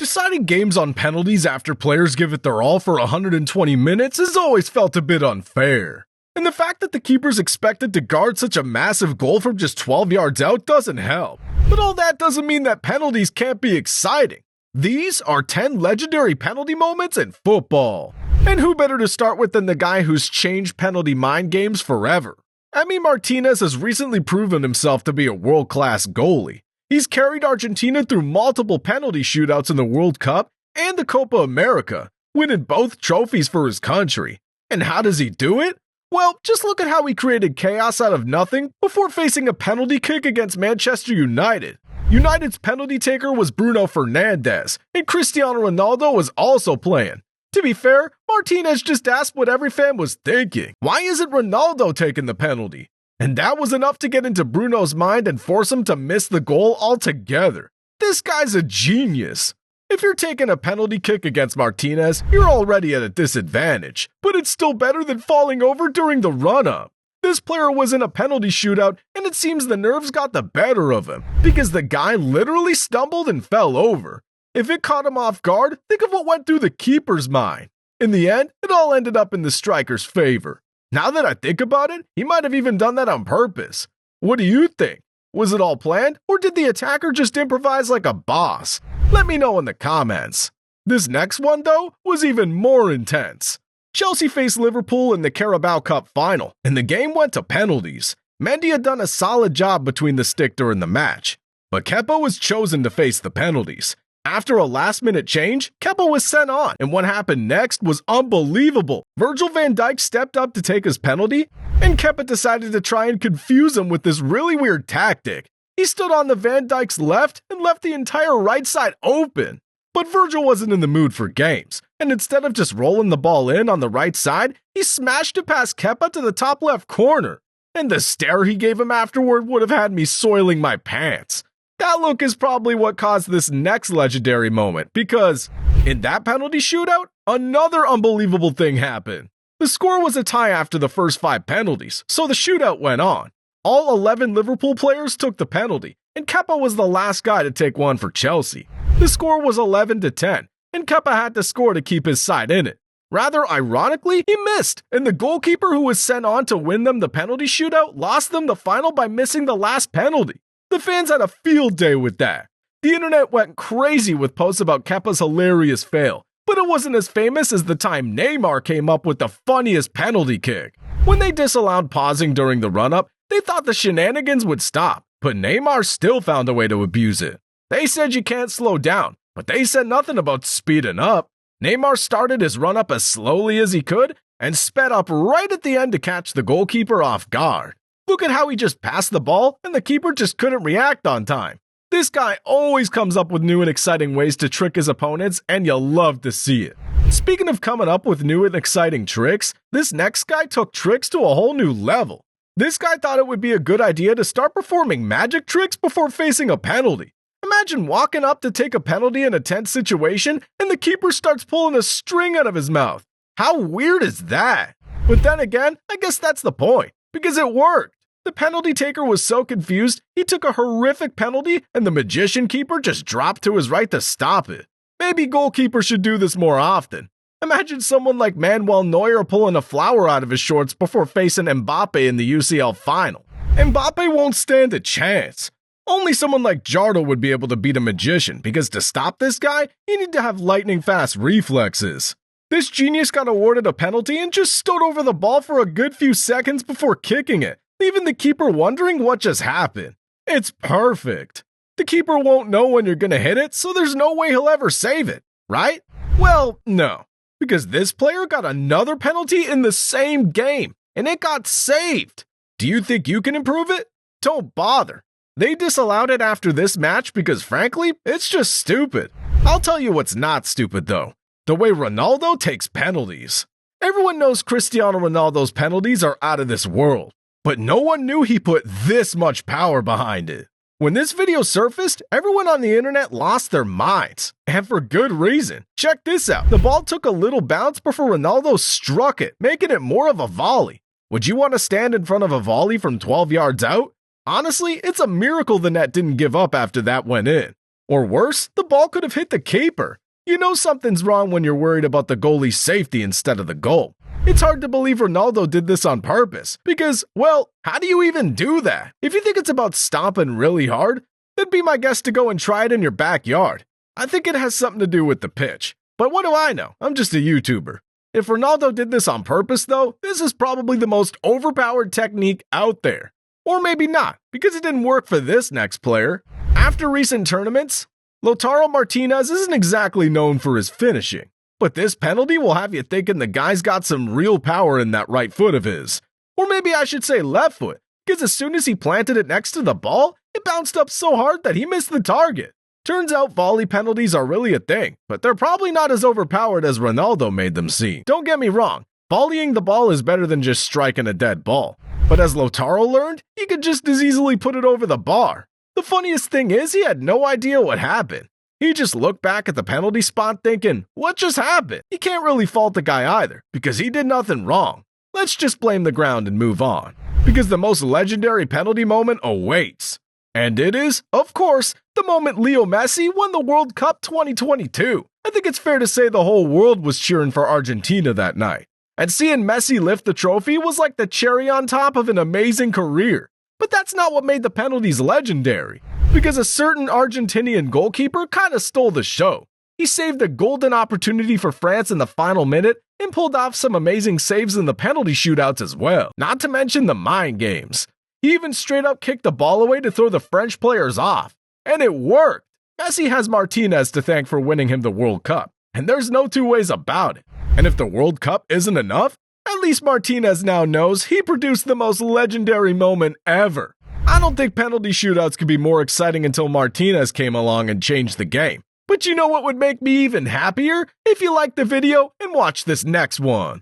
Deciding games on penalties after players give it their all for 120 minutes has always felt a bit unfair. And the fact that the keeper's expected to guard such a massive goal from just 12 yards out doesn't help. But all that doesn't mean that penalties can't be exciting. These are 10 legendary penalty moments in football. And who better to start with than the guy who's changed penalty mind games forever? Martinez has recently proven himself to be a world-class goalie. He's carried Argentina through multiple penalty shootouts in the World Cup and the Copa America, winning both trophies for his country. And how does he do it? Well, just look at how he created chaos out of nothing before facing a penalty kick against Manchester United. United's penalty taker was Bruno Fernandes, and Cristiano Ronaldo was also playing. To be fair, Martinez just asked what every fan was thinking. Why isn't Ronaldo taking the penalty? And that was enough to get into Bruno's mind and force him to miss the goal altogether. This guy's a genius. If you're taking a penalty kick against Martinez, you're already at a disadvantage, but it's still better than falling over during the run-up. This player was in a penalty shootout, and it seems the nerves got the better of him, because the guy literally stumbled and fell over. If it caught him off guard, think of what went through the keeper's mind. In the end, it all ended up in the striker's favor. Now that I think about it, he might have even done that on purpose. What do you think? Was it all planned, or did the attacker just improvise like a boss? Let me know in the comments. This next one, though, was even more intense. Chelsea faced Liverpool in the Carabao Cup final, and the game went to penalties. Mendy had done a solid job between the stick during the match, but Kepa was chosen to face the penalties. After a last-minute change, Kepa was sent on, and what happened next was unbelievable. Virgil van Dijk stepped up to take his penalty, and Kepa decided to try and confuse him with this really weird tactic. He stood on the Van Dijk's left and left the entire right side open. But Virgil wasn't in the mood for games, and instead of just rolling the ball in on the right side, he smashed it past Kepa to the top left corner. And the stare he gave him afterward would have had me soiling my pants. That look is probably what caused this next legendary moment, because in that penalty shootout, another unbelievable thing happened. The score was a tie after the first 5 penalties, so the shootout went on. All 11 Liverpool players took the penalty, and Kepa was the last guy to take one for Chelsea. The score was 11-10, and Kepa had to score to keep his side in it. Rather ironically, he missed, and the goalkeeper who was sent on to win them the penalty shootout lost them the final by missing the last penalty. The fans had a field day with that. The internet went crazy with posts about Kepa's hilarious fail, but it wasn't as famous as the time Neymar came up with the funniest penalty kick. When they disallowed pausing during the run-up, they thought the shenanigans would stop, but Neymar still found a way to abuse it. They said you can't slow down, but they said nothing about speeding up. Neymar started his run-up as slowly as he could and sped up right at the end to catch the goalkeeper off guard. Look at how he just passed the ball and the keeper just couldn't react on time. This guy always comes up with new and exciting ways to trick his opponents, and you'll love to see it. Speaking of coming up with new and exciting tricks, this next guy took tricks to a whole new level. This guy thought it would be a good idea to start performing magic tricks before facing a penalty. Imagine walking up to take a penalty in a tense situation and the keeper starts pulling a string out of his mouth. How weird is that? But then again, I guess that's the point, because it worked. The penalty taker was so confused, he took a horrific penalty and the magician keeper just dropped to his right to stop it. Maybe goalkeepers should do this more often. Imagine someone like Manuel Neuer pulling a flower out of his shorts before facing Mbappe in the UCL final. Mbappe won't stand a chance. Only someone like Jardel would be able to beat a magician, because to stop this guy, you need to have lightning-fast reflexes. This genius got awarded a penalty and just stood over the ball for a good few seconds before kicking it, leaving the keeper wondering what just happened. It's perfect. The keeper won't know when you're gonna hit it, so there's no way he'll ever save it, right? Well, no, because this player got another penalty in the same game, and it got saved. Do you think you can improve it? Don't bother. They disallowed it after this match because, frankly, it's just stupid. I'll tell you what's not stupid, though. The way Ronaldo takes penalties. Everyone knows Cristiano Ronaldo's penalties are out of this world, but no one knew he put this much power behind it. When this video surfaced, everyone on the internet lost their minds, and for good reason. Check this out. The ball took a little bounce before Ronaldo struck it, making it more of a volley. Would you want to stand in front of a volley from 12 yards out? Honestly, it's a miracle the net didn't give up after that went in. Or worse, the ball could have hit the keeper. You know something's wrong when you're worried about the goalie's safety instead of the goal. It's hard to believe Ronaldo did this on purpose because, well, how do you even do that? If you think it's about stomping really hard, then be my guest to go and try it in your backyard. I think it has something to do with the pitch. But what do I know? I'm just a YouTuber. If Ronaldo did this on purpose, though, this is probably the most overpowered technique out there. Or maybe not, because it didn't work for this next player. After recent tournaments, Lautaro Martinez isn't exactly known for his finishing. But this penalty will have you thinking the guy's got some real power in that right foot of his. Or maybe I should say left foot, because as soon as he planted it next to the ball, it bounced up so hard that he missed the target. Turns out volley penalties are really a thing, but they're probably not as overpowered as Ronaldo made them seem. Don't get me wrong, volleying the ball is better than just striking a dead ball. But as Lautaro learned, he could just as easily put it over the bar. The funniest thing is he had no idea what happened. He just looked back at the penalty spot thinking, what just happened? You can't really fault the guy either, because he did nothing wrong. Let's just blame the ground and move on, because the most legendary penalty moment awaits. And it is, of course, the moment Leo Messi won the World Cup 2022. I think it's fair to say the whole world was cheering for Argentina that night. And seeing Messi lift the trophy was like the cherry on top of an amazing career. But that's not what made the penalties legendary, because a certain Argentinian goalkeeper kind of stole the show. He saved a golden opportunity for France in the final minute and pulled off some amazing saves in the penalty shootouts as well, not to mention the mind games. He even straight up kicked the ball away to throw the French players off. And it worked! Messi has Martinez to thank for winning him the World Cup, and there's no two ways about it. And if the World Cup isn't enough, at least Martinez now knows he produced the most legendary moment ever. I don't think penalty shootouts could be more exciting until Martinez came along and changed the game. But you know what would make me even happier? If you liked the video and watch this next one.